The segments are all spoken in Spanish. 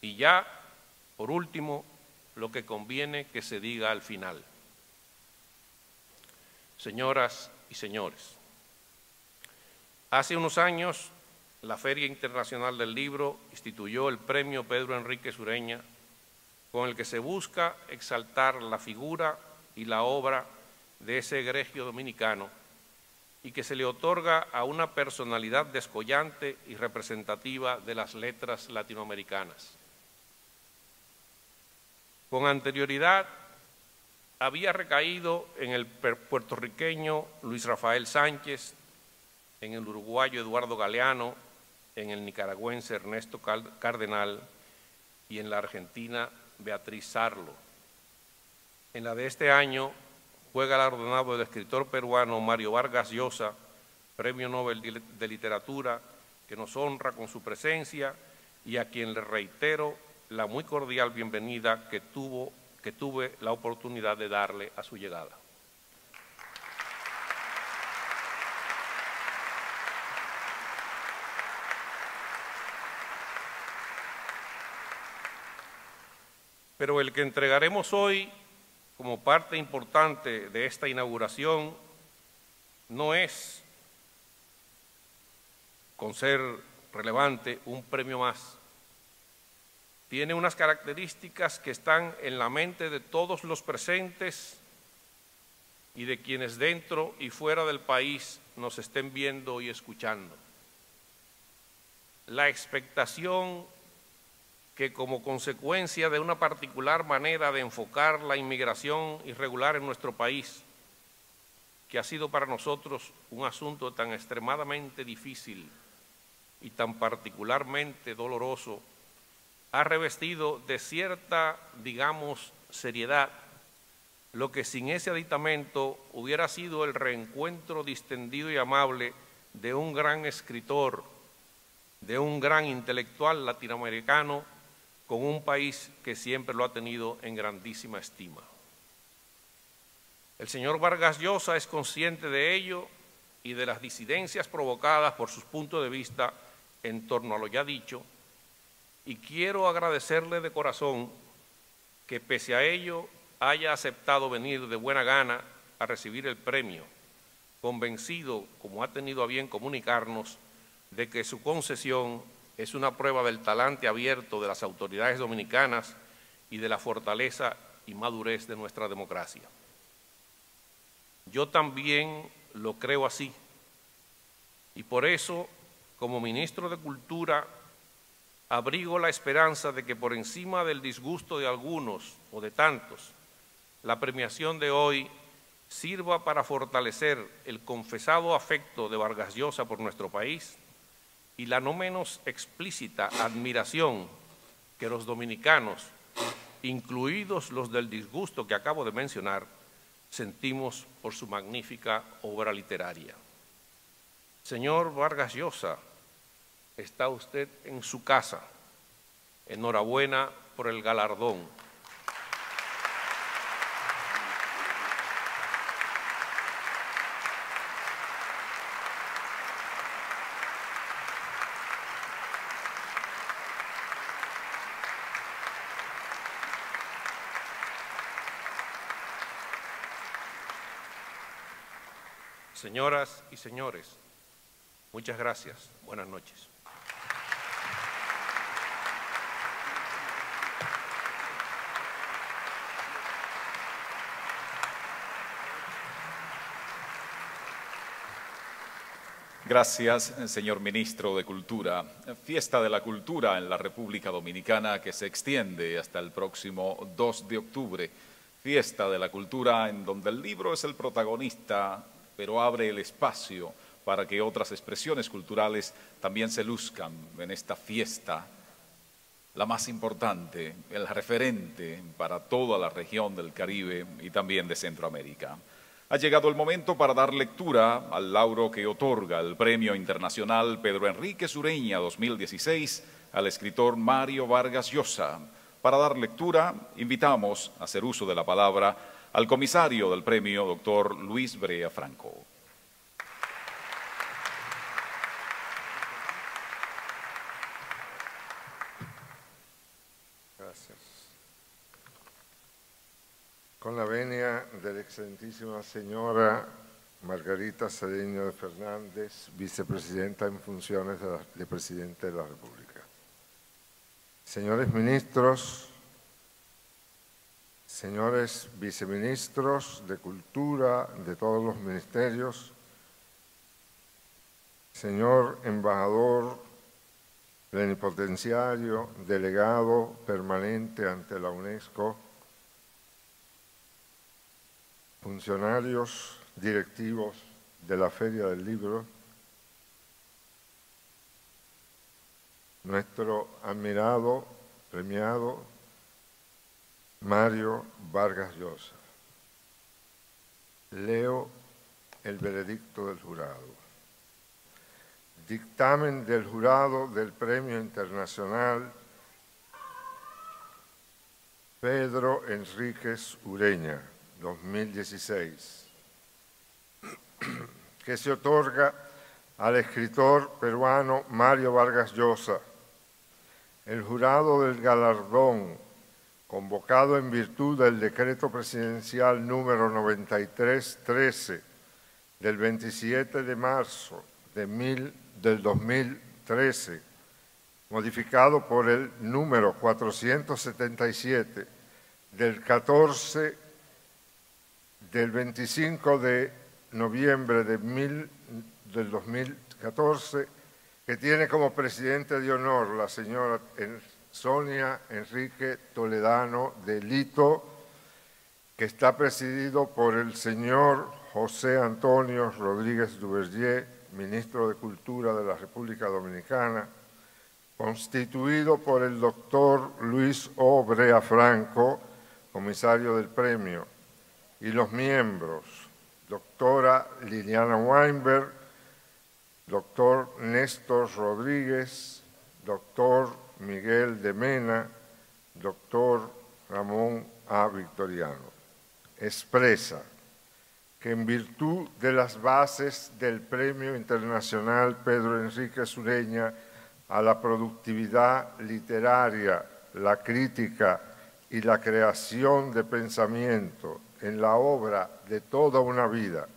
Y ya, por último, lo que conviene que se diga al final. Señoras y señores, hace unos años la Feria Internacional del Libro instituyó el Premio Pedro Enríquez Ureña, con el que se busca exaltar la figura y la obra de ese egregio dominicano y que se le otorga a una personalidad descollante y representativa de las letras latinoamericanas. Con anterioridad había recaído en el puertorriqueño Luis Rafael Sánchez, en el uruguayo Eduardo Galeano, en el nicaragüense Ernesto Cardenal y en la argentina Beatriz Sarlo. En la de este año fue galardonado el escritor peruano Mario Vargas Llosa, Premio Nobel de Literatura, que nos honra con su presencia y a quien le reitero la muy cordial bienvenida que tuve la oportunidad de darle a su llegada. Pero el que entregaremos hoy como parte importante de esta inauguración no es, con ser relevante, un premio más. Tiene unas características que están en la mente de todos los presentes y de quienes dentro y fuera del país nos estén viendo y escuchando. La expectación que como consecuencia de una particular manera de enfocar la inmigración irregular en nuestro país, que ha sido para nosotros un asunto tan extremadamente difícil y tan particularmente doloroso, ha revestido de cierta, digamos, seriedad, lo que sin ese aditamento hubiera sido el reencuentro distendido y amable de un gran escritor, de un gran intelectual latinoamericano, con un país que siempre lo ha tenido en grandísima estima. El señor Vargas Llosa es consciente de ello y de las disidencias provocadas por sus puntos de vista en torno a lo ya dicho, y quiero agradecerle de corazón que pese a ello haya aceptado venir de buena gana a recibir el premio, convencido, como ha tenido a bien comunicarnos, de que su concesión es una prueba del talante abierto de las autoridades dominicanas y de la fortaleza y madurez de nuestra democracia. Yo también lo creo así, y por eso, como ministro de Cultura, abrigo la esperanza de que por encima del disgusto de algunos o de tantos, la premiación de hoy sirva para fortalecer el confesado afecto de Vargas Llosa por nuestro país y la no menos explícita admiración que los dominicanos, incluidos los del disgusto que acabo de mencionar, sentimos por su magnífica obra literaria. Señor Vargas Llosa, está usted en su casa. Enhorabuena por el galardón. Señoras y señores, muchas gracias. Buenas noches. Gracias, señor Ministro de Cultura. Fiesta de la Cultura en la República Dominicana que se extiende hasta el próximo 2 de octubre. Fiesta de la Cultura en donde el libro es el protagonista, pero abre el espacio para que otras expresiones culturales también se luzcan en esta fiesta, la más importante, el referente para toda la región del Caribe y también de Centroamérica. Ha llegado el momento para dar lectura al lauro que otorga el Premio Internacional Pedro Enríquez Ureña 2016 al escritor Mario Vargas Llosa. Para dar lectura, invitamos a hacer uso de la palabra al comisario del premio, doctor Luis Brea Franco. con la venia de la excelentísima señora Margarita Cedeño de Fernández, vicepresidenta en funciones de Presidente de la República. Señores ministros, señores viceministros de Cultura de todos los ministerios, señor embajador plenipotenciario, delegado permanente ante la UNESCO, funcionarios directivos de la Feria del Libro, nuestro admirado, premiado Mario Vargas Llosa. Leo el veredicto del jurado. Dictamen del jurado del Premio Internacional Pedro Enríquez Ureña, 2016, que se otorga al escritor peruano Mario Vargas Llosa. El jurado del galardón, convocado en virtud del decreto presidencial número 9313 del 27 de marzo del 2013, modificado por el número 477 del 25 de noviembre del 2014, que tiene como presidente de honor la señora Sonia Enrique Toledano de Lito, que está presidido por el señor José Antonio Rodríguez Duvergé, ministro de Cultura de la República Dominicana, constituido por el doctor Luis O. Brea Franco, comisario del premio, y los miembros, doctora Liliana Weinberg, doctor Néstor Rodríguez, doctor Miguel de Mena, doctor Ramón A. Victoriano. Expresa que en virtud de las bases del Premio Internacional Pedro Enríquez Ureña a la productividad literaria, la crítica y la creación de pensamiento en la obra de toda una vida,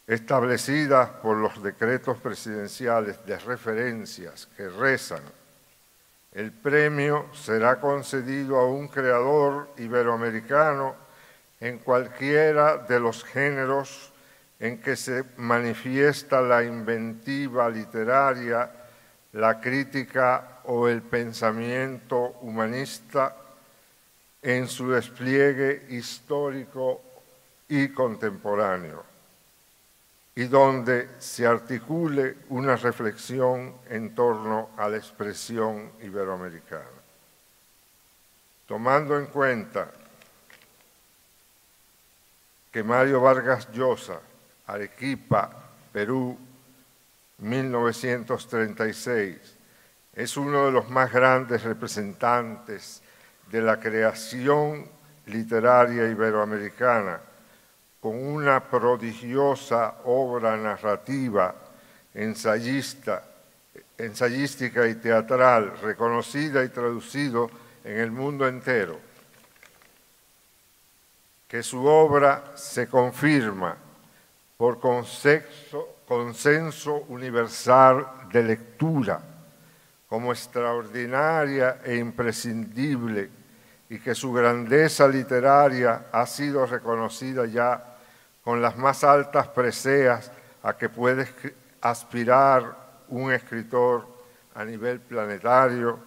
establecidas por los decretos presidenciales de referencias que rezan, el premio será concedido a un creador iberoamericano en cualquiera de los géneros en que se manifiesta la inventiva literaria, la crítica o el pensamiento humanista en su despliegue histórico y contemporáneo, y donde se articule una reflexión en torno a la expresión iberoamericana. Tomando en cuenta que Mario Vargas Llosa, Arequipa, Perú, 1936, es uno de los más grandes representantes de la creación literaria iberoamericana, con una prodigiosa obra narrativa, ensayística y teatral, reconocida y traducido en el mundo entero, que su obra se confirma por consenso universal de lectura como extraordinaria e imprescindible, y que su grandeza literaria ha sido reconocida ya con las más altas preseas a que puede aspirar un escritor a nivel planetario,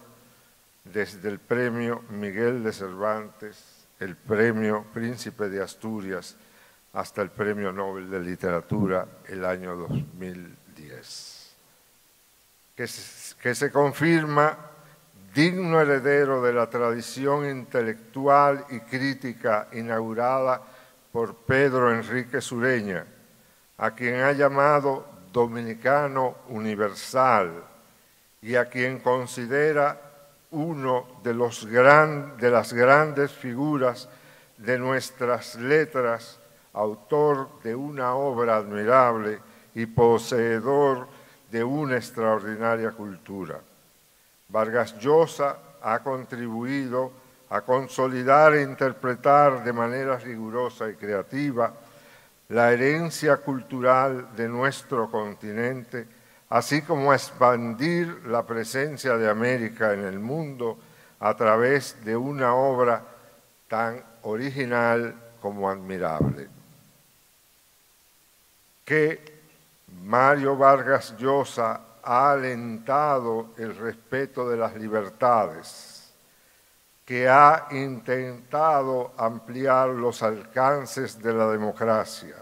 desde el Premio Miguel de Cervantes, el Premio Príncipe de Asturias, hasta el Premio Nobel de Literatura el año 2010. Que se confirma digno heredero de la tradición intelectual y crítica inaugurada por Pedro Enríquez Ureña, a quien ha llamado dominicano universal y a quien considera uno de las grandes figuras de nuestras letras, autor de una obra admirable y poseedor de una extraordinaria cultura. Vargas Llosa ha contribuido a consolidar e interpretar de manera rigurosa y creativa la herencia cultural de nuestro continente, así como a expandir la presencia de América en el mundo a través de una obra tan original como admirable. Que Mario Vargas Llosa ha alentado el respeto de las libertades, que ha intentado ampliar los alcances de la democracia,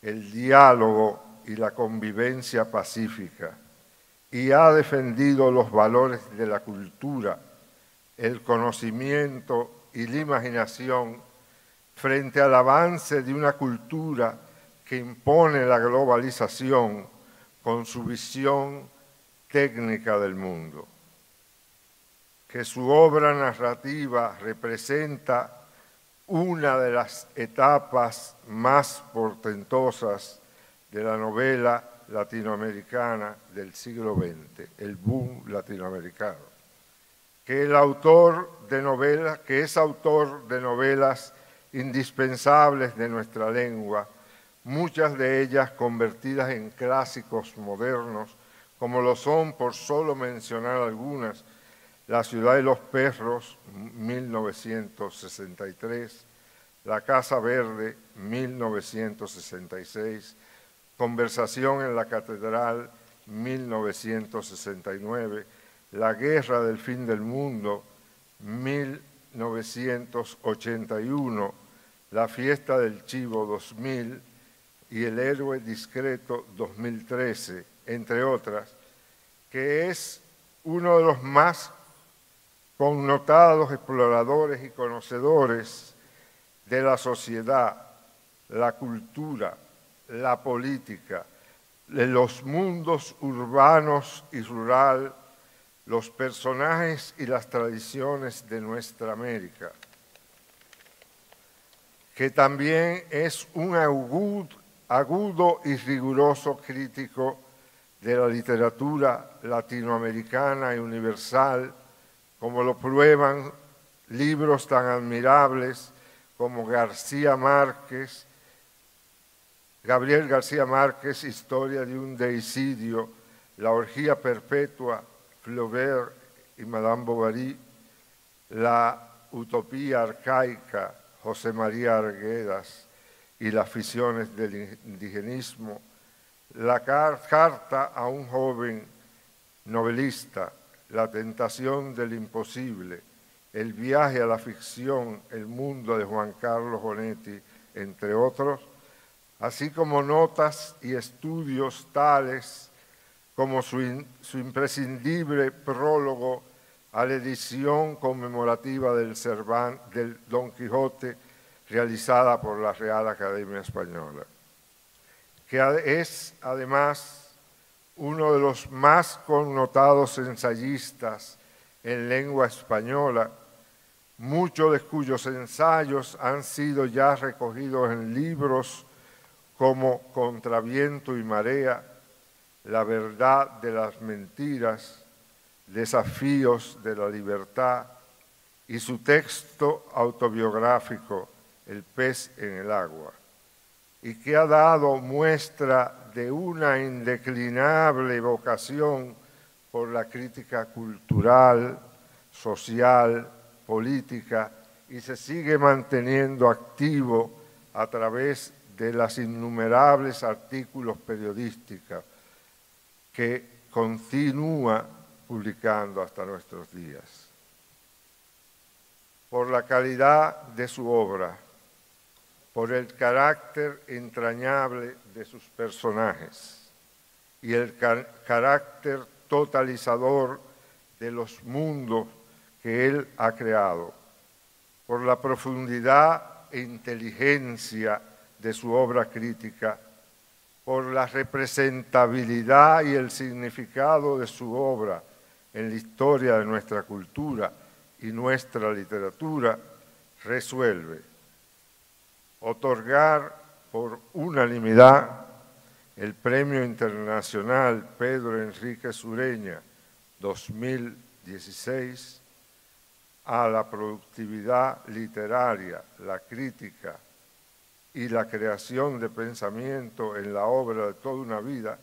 el diálogo y la convivencia pacífica, y ha defendido los valores de la cultura, el conocimiento y la imaginación frente al avance de una cultura que impone la globalización con su visión técnica del mundo. Que su obra narrativa representa una de las etapas más portentosas de la novela latinoamericana del siglo XX, el boom latinoamericano. Que es autor de novelas indispensables de nuestra lengua, muchas de ellas convertidas en clásicos modernos, como lo son, por solo mencionar algunas, La ciudad de los perros, 1963, La casa verde, 1966, Conversación en la catedral, 1969, La guerra del fin del mundo, 1981, La fiesta del chivo, 2000, y El héroe discreto, 2013, entre otras, que es uno de los más connotados exploradores y conocedores de la sociedad, la cultura, la política, de los mundos urbanos y rural, los personajes y las tradiciones de nuestra América, que también es un agudo y riguroso crítico de la literatura latinoamericana y universal, como lo prueban libros tan admirables como Gabriel García Márquez, Historia de un deicidio, La orgía perpetua, Flaubert y Madame Bovary, La utopía arcaica, José María Arguedas, y Las visiones del indigenismo, La carta a un joven novelista, La tentación del imposible, El viaje a la ficción, El mundo de Juan Carlos Onetti, entre otros, así como notas y estudios tales como su imprescindible prólogo a la edición conmemorativa del Don Quijote, realizada por la Real Academia Española, que es además uno de los más connotados ensayistas en lengua española, muchos de cuyos ensayos han sido ya recogidos en libros como Contra viento y marea, La verdad de las mentiras, Desafíos de la libertad, y su texto autobiográfico, El pez en el agua, y que ha dado muestra de una indeclinable vocación por la crítica cultural, social, política, y se sigue manteniendo activo a través de los innumerables artículos periodísticos que continúa publicando hasta nuestros días. Por la calidad de su obra, por el carácter entrañable de sus personajes y el carácter totalizador de los mundos que él ha creado, por la profundidad e inteligencia de su obra crítica, por la representabilidad y el significado de su obra en la historia de nuestra cultura y nuestra literatura, resuelve otorgar por unanimidad el Premio Internacional Pedro Enríquez Ureña 2016 a la productividad literaria, la crítica y la creación de pensamiento en la obra de toda una vida,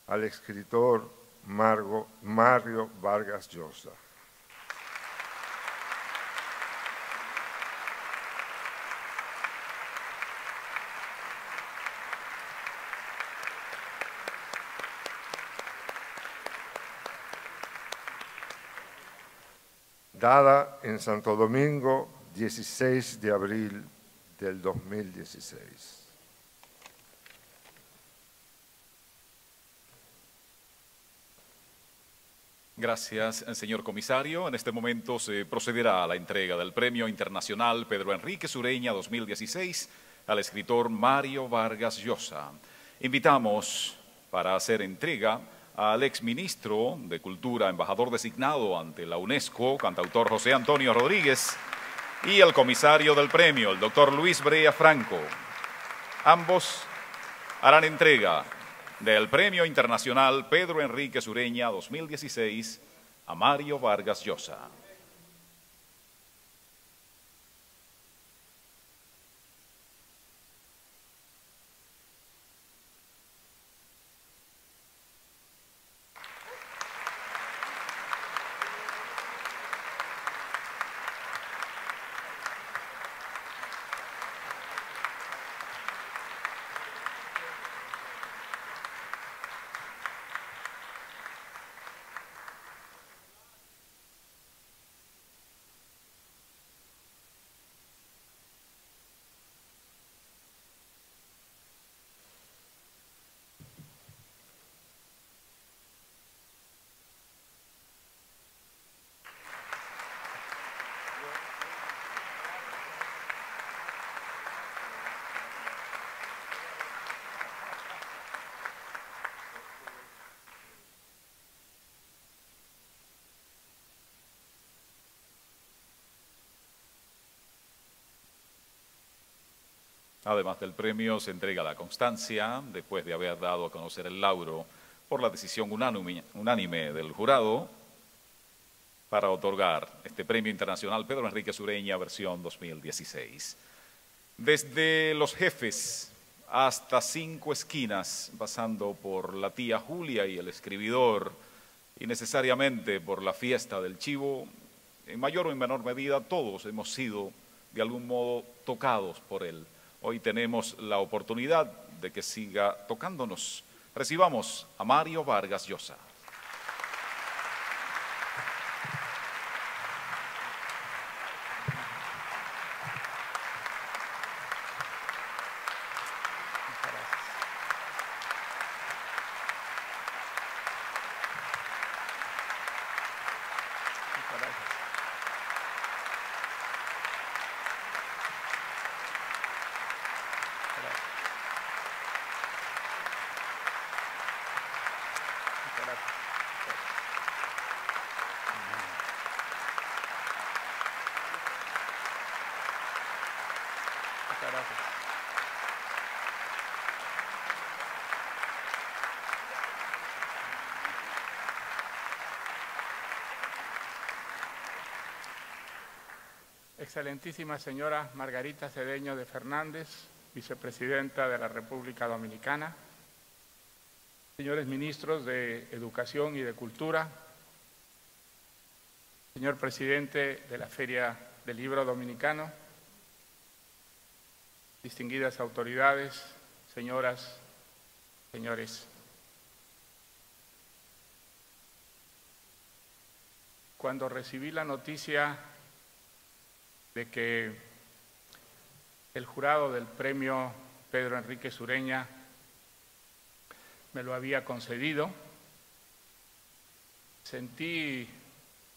al escritor Mario Vargas Llosa. Dada en Santo Domingo, 16 de abril del 2016. Gracias, señor comisario. En este momento se procederá a la entrega del Premio Internacional Pedro Enríquez Ureña 2016 al escritor Mario Vargas Llosa. Invitamos para hacer entrega al exministro de Cultura, embajador designado ante la UNESCO, cantautor José Antonio Rodríguez, y al comisario del premio, el doctor Luis Brea Franco. Ambos harán entrega del Premio Internacional Pedro Enríquez Ureña 2016 a Mario Vargas Llosa. Además del premio, se entrega la constancia, después de haber dado a conocer el lauro por la decisión unánime del jurado, para otorgar este Premio Internacional Pedro Enríquez Ureña versión 2016. Desde los jefes hasta 5 esquinas, pasando por la tía Julia y el escribidor, y necesariamente por la fiesta del Chivo, en mayor o en menor medida todos hemos sido de algún modo tocados por él. Hoy tenemos la oportunidad de que siga tocándonos. Recibamos a Mario Vargas Llosa. Excelentísima señora Margarita Cedeño de Fernández, vicepresidenta de la República Dominicana, señores ministros de Educación y de Cultura, señor presidente de la Feria del Libro Dominicano, distinguidas autoridades, señoras, señores. Cuando recibí la noticia de que el jurado del Premio Pedro Enríquez Ureña me lo había concedido, sentí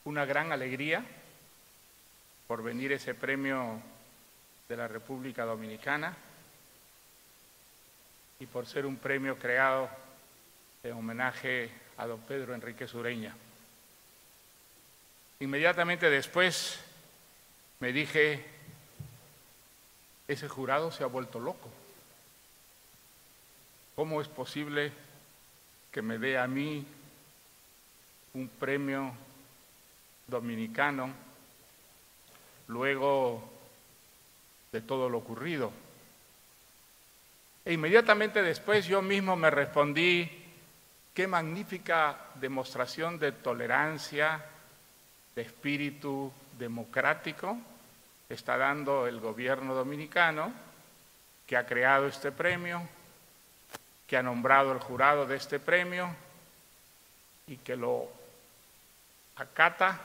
una gran alegría por venir ese premio de la República Dominicana y por ser un premio creado en homenaje a don Pedro Enríquez Ureña. Inmediatamente después me dije, ese jurado se ha vuelto loco. ¿Cómo es posible que me dé a mí un premio dominicano luego de todo lo ocurrido. E inmediatamente después yo mismo me respondí: qué magnífica demostración de tolerancia, de espíritu democrático está dando el gobierno dominicano, que ha creado este premio, que ha nombrado el jurado de este premio y que lo acata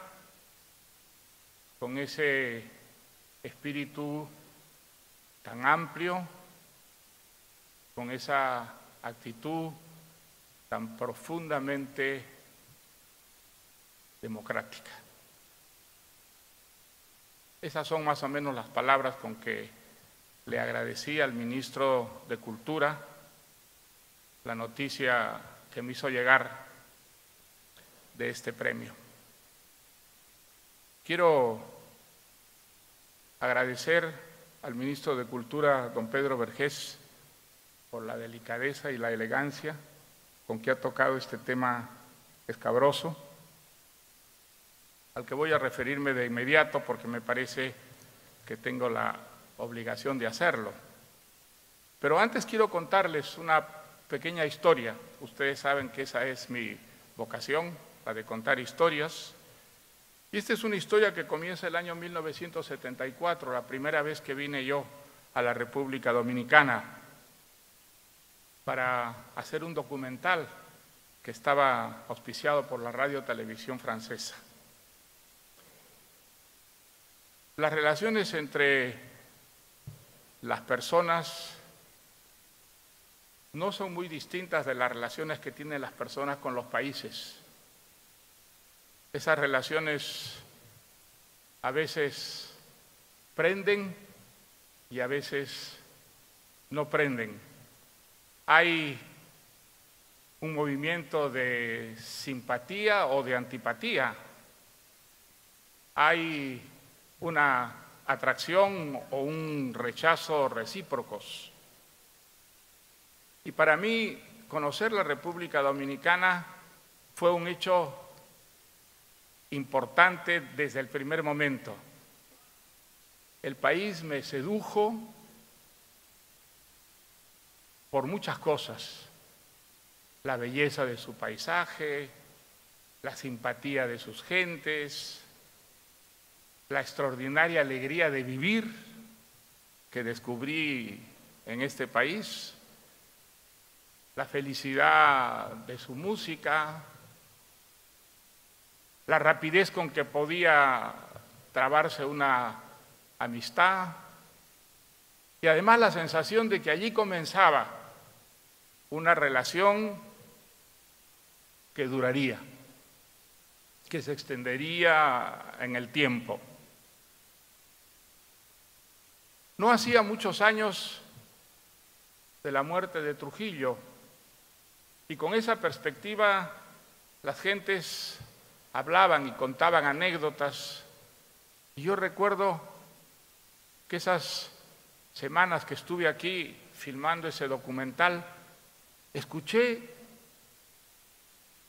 con ese espíritu tan amplio, con esa actitud tan profundamente democrática. Esas son más o menos las palabras con que le agradecí al ministro de Cultura la noticia que me hizo llegar de este premio. Quiero agradecer al ministro de Cultura, don Pedro Vergés, por la delicadeza y la elegancia con que ha tocado este tema escabroso, al que voy a referirme de inmediato porque me parece que tengo la obligación de hacerlo. Pero antes quiero contarles una pequeña historia. Ustedes saben que esa es mi vocación, la de contar historias. Y esta es una historia que comienza el año 1974, la primera vez que vine yo a la República Dominicana para hacer un documental que estaba auspiciado por la Radio-Televisión Francesa. Las relaciones entre las personas no son muy distintas de las relaciones que tienen las personas con los países. Esas relaciones a veces prenden y a veces no prenden. Hay un movimiento de simpatía o de antipatía. Hay una atracción o un rechazo recíprocos. Y para mí, conocer la República Dominicana fue un hecho importante desde el primer momento. El país me sedujo por muchas cosas: la belleza de su paisaje, la simpatía de sus gentes, la extraordinaria alegría de vivir que descubrí en este país, la felicidad de su música, la rapidez con que podía trabarse una amistad y además la sensación de que allí comenzaba una relación que duraría, que se extendería en el tiempo. No hacía muchos años de la muerte de Trujillo y con esa perspectiva las gentes hablaban y contaban anécdotas y yo recuerdo que esas semanas que estuve aquí filmando ese documental escuché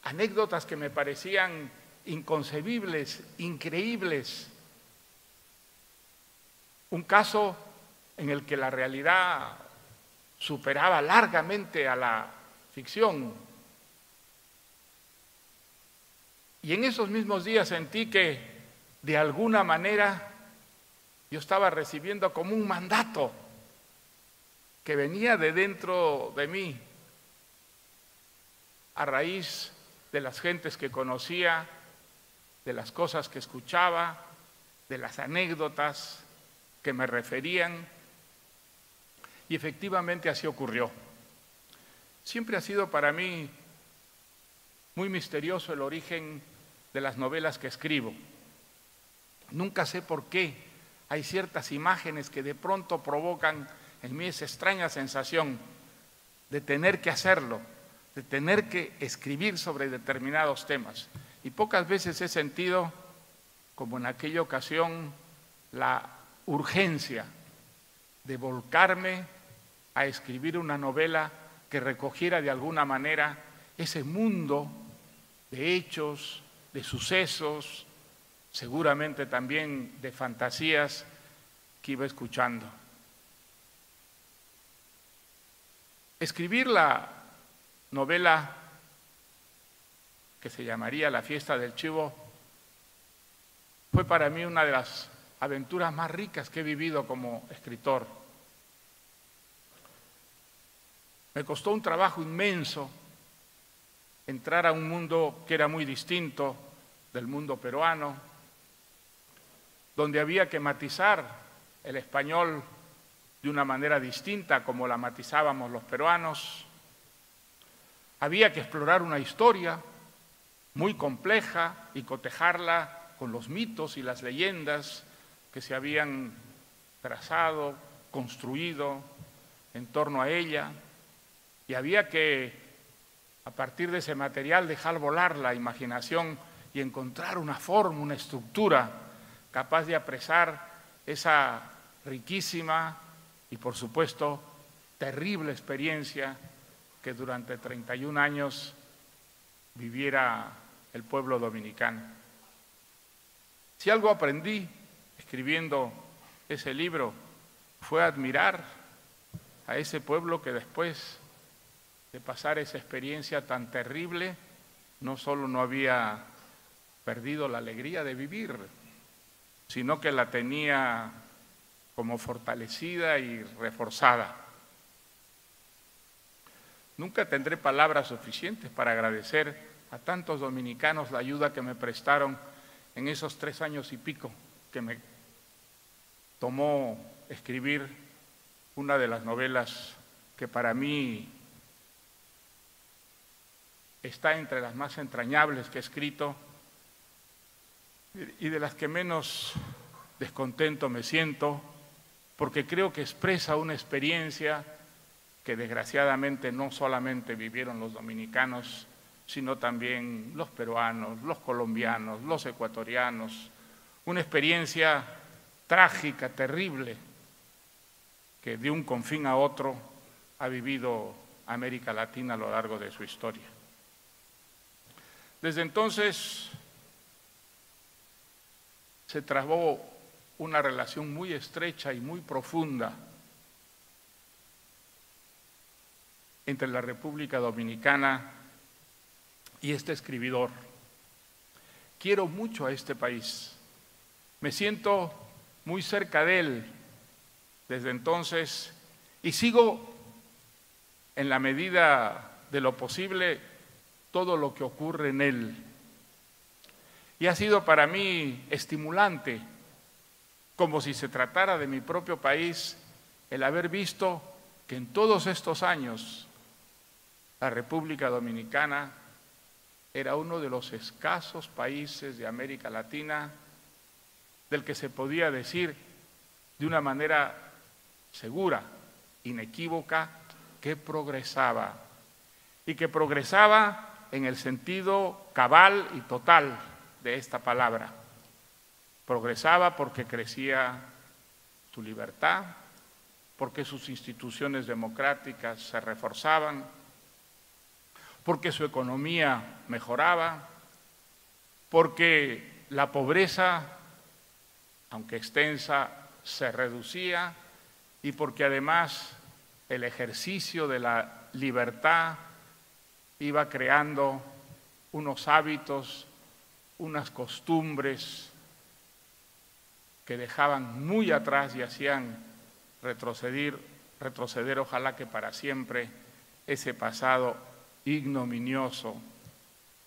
anécdotas que me parecían inconcebibles, increíbles. Un caso en el que la realidad superaba largamente a la ficción. Y en esos mismos días sentí que, de alguna manera, yo estaba recibiendo como un mandato que venía de dentro de mí, a raíz de las gentes que conocía, de las cosas que escuchaba, de las anécdotas que me referían. Y efectivamente así ocurrió. Siempre ha sido para mí muy misterioso el origen de las novelas que escribo. Nunca sé por qué hay ciertas imágenes que de pronto provocan en mí esa extraña sensación de tener que hacerlo, de tener que escribir sobre determinados temas. Y pocas veces he sentido, como en aquella ocasión, la urgencia de volcarme a escribir una novela que recogiera de alguna manera ese mundo de hechos, de sucesos, seguramente también de fantasías que iba escuchando. Escribir la novela que se llamaría La fiesta del chivo fue para mí una de las aventuras más ricas que he vivido como escritor. Me costó un trabajo inmenso entrar a un mundo que era muy distinto del mundo peruano, donde había que matizar el español de una manera distinta como la matizábamos los peruanos. Había que explorar una historia muy compleja y cotejarla con los mitos y las leyendas que se habían trazado, construido en torno a ella, y había que, a partir de ese material, dejar volar la imaginación y encontrar una forma, una estructura capaz de apresar esa riquísima y, por supuesto, terrible experiencia que durante 31 años viviera el pueblo dominicano. Si algo aprendí escribiendo ese libro fue admirar a ese pueblo que después de pasar esa experiencia tan terrible, no solo no había perdido la alegría de vivir, sino que la tenía como fortalecida y reforzada. Nunca tendré palabras suficientes para agradecer a tantos dominicanos la ayuda que me prestaron en esos 3 años y pico que me tomó escribir una de las novelas que para mí está entre las más entrañables que he escrito y de las que menos descontento me siento, porque creo que expresa una experiencia que desgraciadamente no solamente vivieron los dominicanos, sino también los peruanos, los colombianos, los ecuatorianos, una experiencia trágica, terrible, que de un confín a otro ha vivido América Latina a lo largo de su historia. Desde entonces se trabó una relación muy estrecha y muy profunda entre la República Dominicana y este escribidor. Quiero mucho a este país, me siento muy cerca de él desde entonces y sigo en la medida de lo posible todo lo que ocurre en él. Y ha sido para mí estimulante, como si se tratara de mi propio país, el haber visto que en todos estos años la República Dominicana era uno de los escasos países de América Latina del que se podía decir de una manera segura, inequívoca, que progresaba, y que progresaba en el sentido cabal y total de esta palabra. Progresaba porque crecía su libertad, porque sus instituciones democráticas se reforzaban, porque su economía mejoraba, porque la pobreza, aunque extensa, se reducía y porque además el ejercicio de la libertad iba creando unos hábitos, unas costumbres que dejaban muy atrás y hacían retroceder ojalá que para siempre ese pasado ignominioso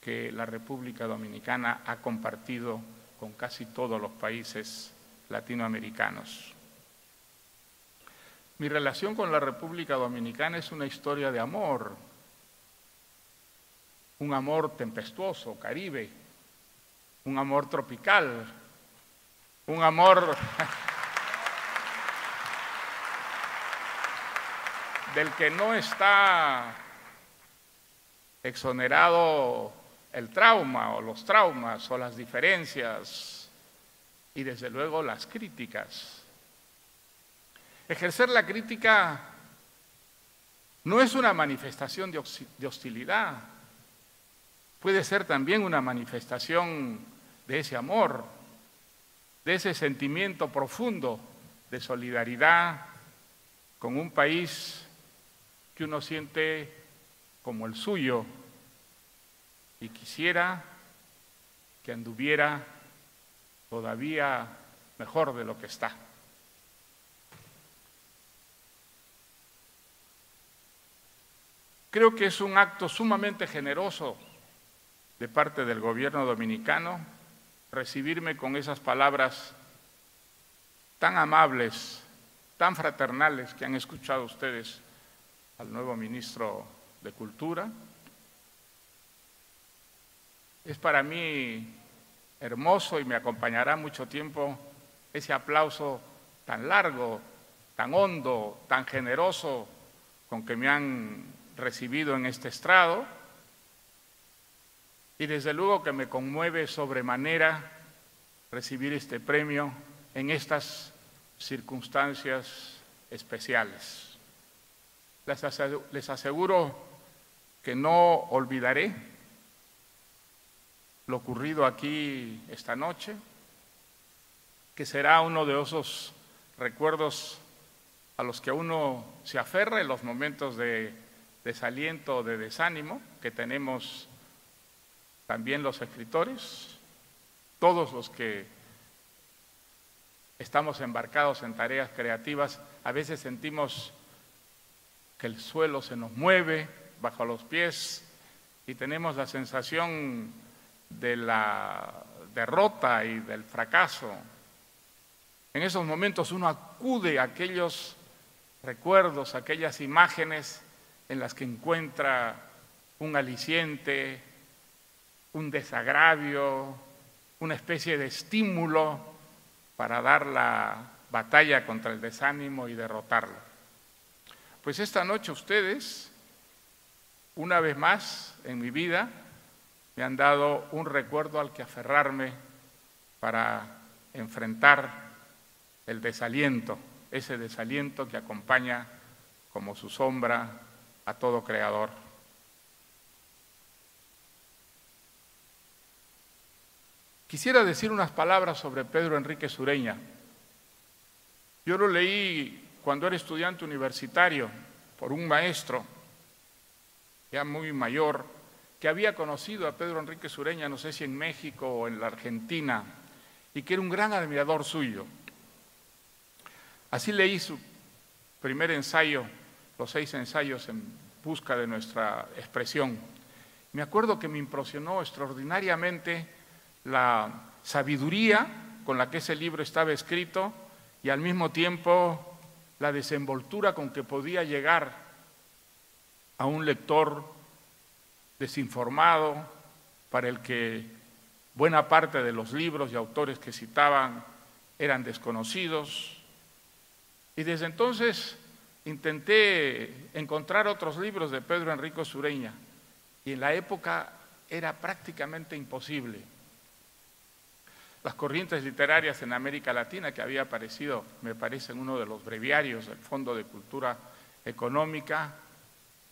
que la República Dominicana ha compartido con casi todos los países latinoamericanos. Mi relación con la República Dominicana es una historia de amor, un amor tempestuoso, caribe, un amor tropical, un amor del que no está exonerado el trauma o los traumas o las diferencias y desde luego las críticas. Ejercer la crítica no es una manifestación de hostilidad, puede ser también una manifestación de ese amor, de ese sentimiento profundo de solidaridad con un país que uno siente como el suyo y quisiera que anduviera todavía mejor de lo que está. Creo que es un acto sumamente generoso de parte del gobierno dominicano recibirme con esas palabras tan amables, tan fraternales que han escuchado ustedes al nuevo ministro de Cultura. Es para mí hermoso y me acompañará mucho tiempo ese aplauso tan largo, tan hondo, tan generoso con que me han recibido en este estrado, y desde luego que me conmueve sobremanera recibir este premio en estas circunstancias especiales. Les aseguro que no olvidaré lo ocurrido aquí esta noche, que será uno de esos recuerdos a los que uno se aferra en los momentos de desaliento o de desánimo que tenemos también los escritores, todos los que estamos embarcados en tareas creativas. A veces sentimos que el suelo se nos mueve bajo los pies y tenemos la sensación de la derrota y del fracaso. En esos momentos uno acude a aquellos recuerdos, a aquellas imágenes en las que encuentra un aliciente, un desagravio, una especie de estímulo para dar la batalla contra el desánimo y derrotarlo. Pues esta noche ustedes, una vez más en mi vida, me han dado un recuerdo al que aferrarme para enfrentar el desaliento, ese desaliento que acompaña como su sombra a todo creador. Quisiera decir unas palabras sobre Pedro Enríquez Ureña. Yo lo leí cuando era estudiante universitario por un maestro, ya muy mayor, que había conocido a Pedro Enríquez Ureña, no sé si en México o en la Argentina, y que era un gran admirador suyo. Así leí su primer ensayo, los 6 ensayos en busca de nuestra expresión. Me acuerdo que me impresionó extraordinariamente la sabiduría con la que ese libro estaba escrito y al mismo tiempo la desenvoltura con que podía llegar a un lector desinformado, para el que buena parte de los libros y autores que citaban eran desconocidos. Y desde entonces intenté encontrar otros libros de Pedro Enríquez Ureña y en la época era prácticamente imposible. Las corrientes literarias en América Latina, que había aparecido, me parece, en uno de los breviarios del Fondo de Cultura Económica,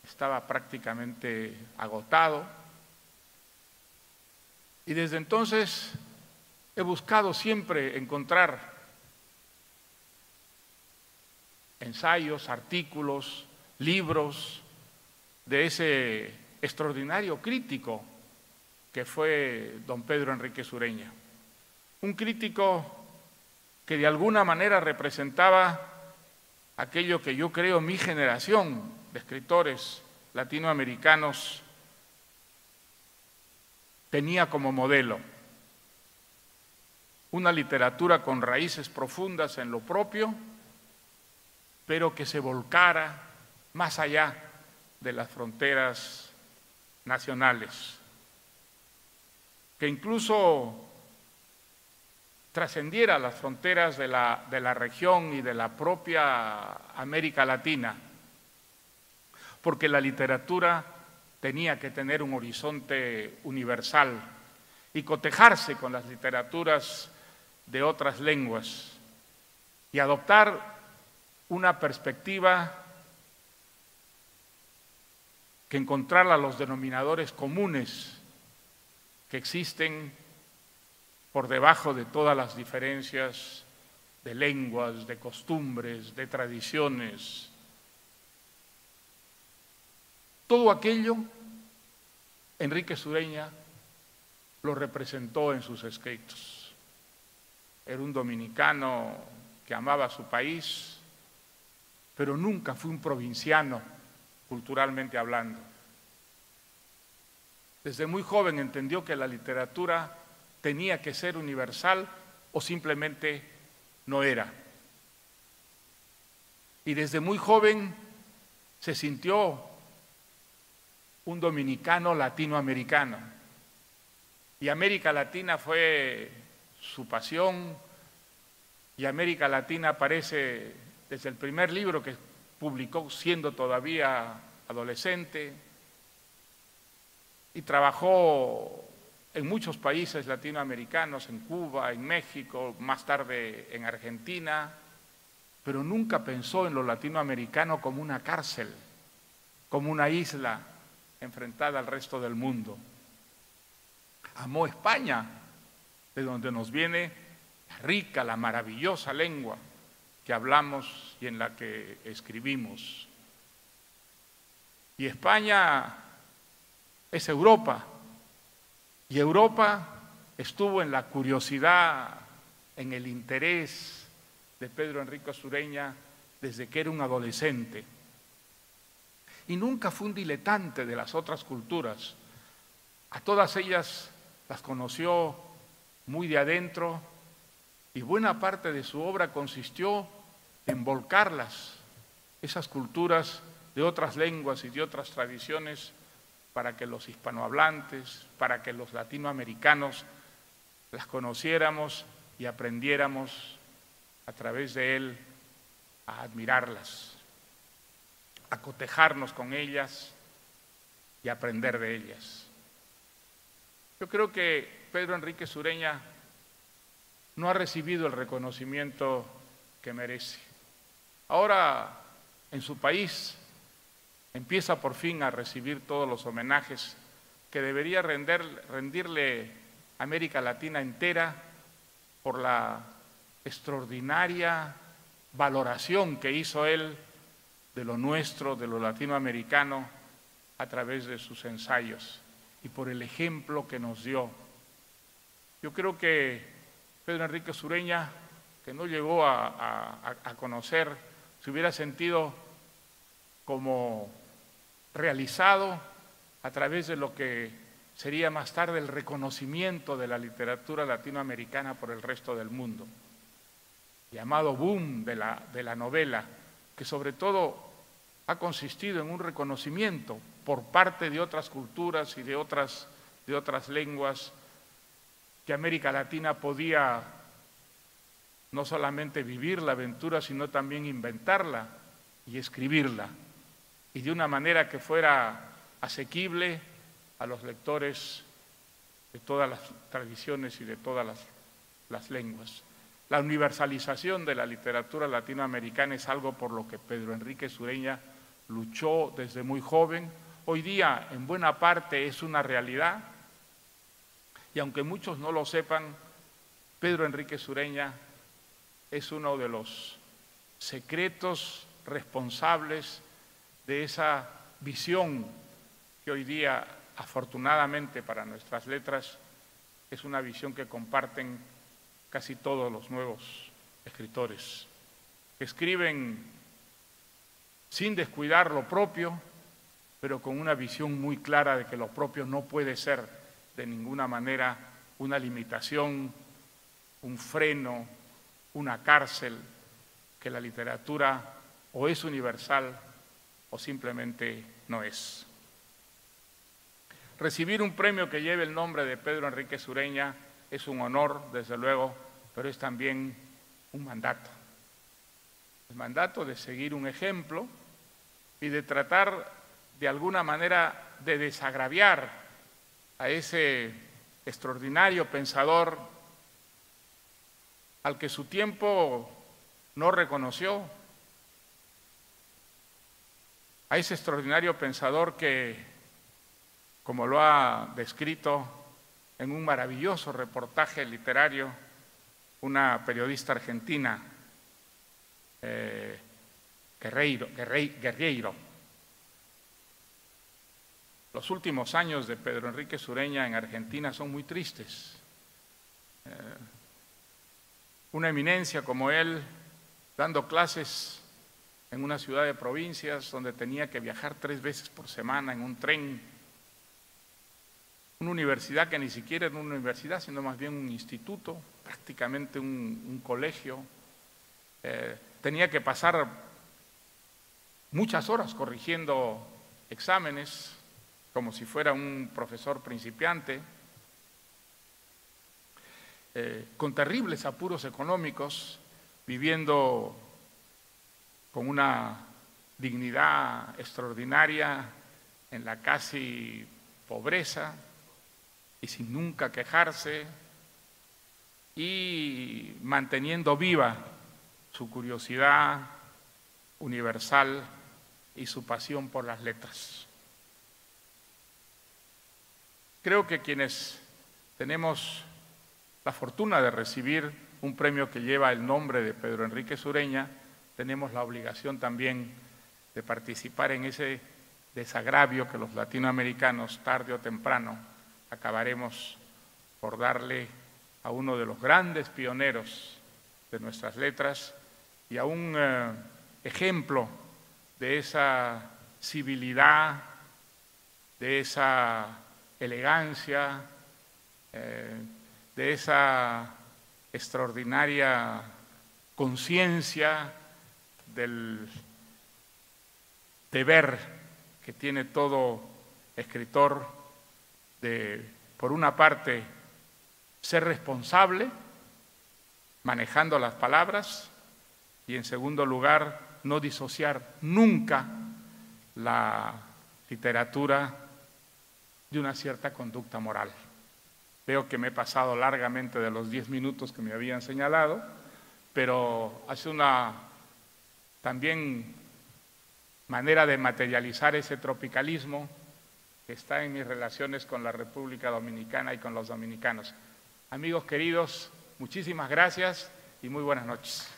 estaba prácticamente agotado. Y desde entonces he buscado siempre encontrar ensayos, artículos, libros de ese extraordinario crítico que fue don Pedro Enríquez Ureña. Un crítico que de alguna manera representaba aquello que yo creo mi generación de escritores latinoamericanos tenía como modelo. Una literatura con raíces profundas en lo propio, pero que se volcara más allá de las fronteras nacionales, que incluso trascendiera las fronteras de la región y de la propia América Latina, porque la literatura tenía que tener un horizonte universal y cotejarse con las literaturas de otras lenguas y adoptar una perspectiva que encontrara los denominadores comunes que existen por debajo de todas las diferencias de lenguas, de costumbres, de tradiciones. Todo aquello, Enrique Sureña lo representó en sus escritos. Era un dominicano que amaba a su país, pero nunca fue un provinciano, culturalmente hablando. Desde muy joven entendió que la literatura tenía que ser universal o simplemente no era. Y desde muy joven se sintió un dominicano latinoamericano. Y América Latina fue su pasión, y América Latina aparece desde el primer libro que publicó siendo todavía adolescente, y trabajó en muchos países latinoamericanos, en Cuba, en México, más tarde en Argentina, pero nunca pensó en lo latinoamericano como una cárcel, como una isla enfrentada al resto del mundo. Amó España, de donde nos viene la rica, la maravillosa lengua que hablamos y en la que escribimos. Y España es Europa, y Europa estuvo en la curiosidad, en el interés de Pedro Enrique Sureña desde que era un adolescente. Y nunca fue un diletante de las otras culturas. A todas ellas las conoció muy de adentro, y buena parte de su obra consistió en volcarlas, esas culturas de otras lenguas y de otras tradiciones, para que los hispanohablantes, para que los latinoamericanos las conociéramos y aprendiéramos a través de él a admirarlas, a cotejarnos con ellas y aprender de ellas. Yo creo que Pedro Enrique Sureña no ha recibido el reconocimiento que merece. Ahora, en su país, empieza por fin a recibir todos los homenajes que debería rendirle América Latina entera por la extraordinaria valoración que hizo él de lo nuestro, de lo latinoamericano, a través de sus ensayos y por el ejemplo que nos dio. Yo creo que Pedro Enrique Sureña, que no llegó a conocer, se hubiera sentido como realizado a través de lo que sería más tarde el reconocimiento de la literatura latinoamericana por el resto del mundo, llamado boom de la novela, que sobre todo ha consistido en un reconocimiento por parte de otras culturas y de otras lenguas que América Latina podía no solamente vivir la aventura, sino también inventarla y escribirla, y de una manera que fuera asequible a los lectores de todas las tradiciones y de todas las lenguas. La universalización de la literatura latinoamericana es algo por lo que Pedro Enrique Sureña luchó desde muy joven. Hoy día, en buena parte, es una realidad, y aunque muchos no lo sepan, Pedro Enrique Sureña es uno de los secretos responsables de esa visión que hoy día, afortunadamente para nuestras letras, es una visión que comparten casi todos los nuevos escritores, que escriben sin descuidar lo propio, pero con una visión muy clara de que lo propio no puede ser de ninguna manera una limitación, un freno, una cárcel, que la literatura o es universal o simplemente no es. Recibir un premio que lleve el nombre de Pedro Enrique Sureña es un honor, desde luego, pero es también un mandato. El mandato de seguir un ejemplo y de tratar de alguna manera de desagraviar a ese extraordinario pensador al que su tiempo no reconoció, a ese extraordinario pensador que, como lo ha descrito en un maravilloso reportaje literario una periodista argentina, Guerreiro. Los últimos años de Pedro Enrique Sureña en Argentina son muy tristes. Una eminencia como él, dando clases en una ciudad de provincias donde tenía que viajar 3 veces por semana en un tren, una universidad que ni siquiera era una universidad, sino más bien un instituto, prácticamente un colegio. Tenía que pasar muchas horas corrigiendo exámenes, como si fuera un profesor principiante, con terribles apuros económicos, viviendo con una dignidad extraordinaria en la casi pobreza y sin nunca quejarse, y manteniendo viva su curiosidad universal y su pasión por las letras. Creo que quienes tenemos la fortuna de recibir un premio que lleva el nombre de Pedro Enrique Sureña, tenemos la obligación también de participar en ese desagravio que los latinoamericanos, tarde o temprano, acabaremos por darle a uno de los grandes pioneros de nuestras letras y a un ejemplo de esa civilidad, de esa elegancia, de esa extraordinaria conciencia del deber que tiene todo escritor de, por una parte, ser responsable manejando las palabras y, en segundo lugar, no disociar nunca la literatura de una cierta conducta moral. Veo que me he pasado largamente de los 10 minutos que me habían señalado, pero hace una también manera de materializar ese tropicalismo que está en mis relaciones con la República Dominicana y con los dominicanos. Amigos queridos, muchísimas gracias y muy buenas noches.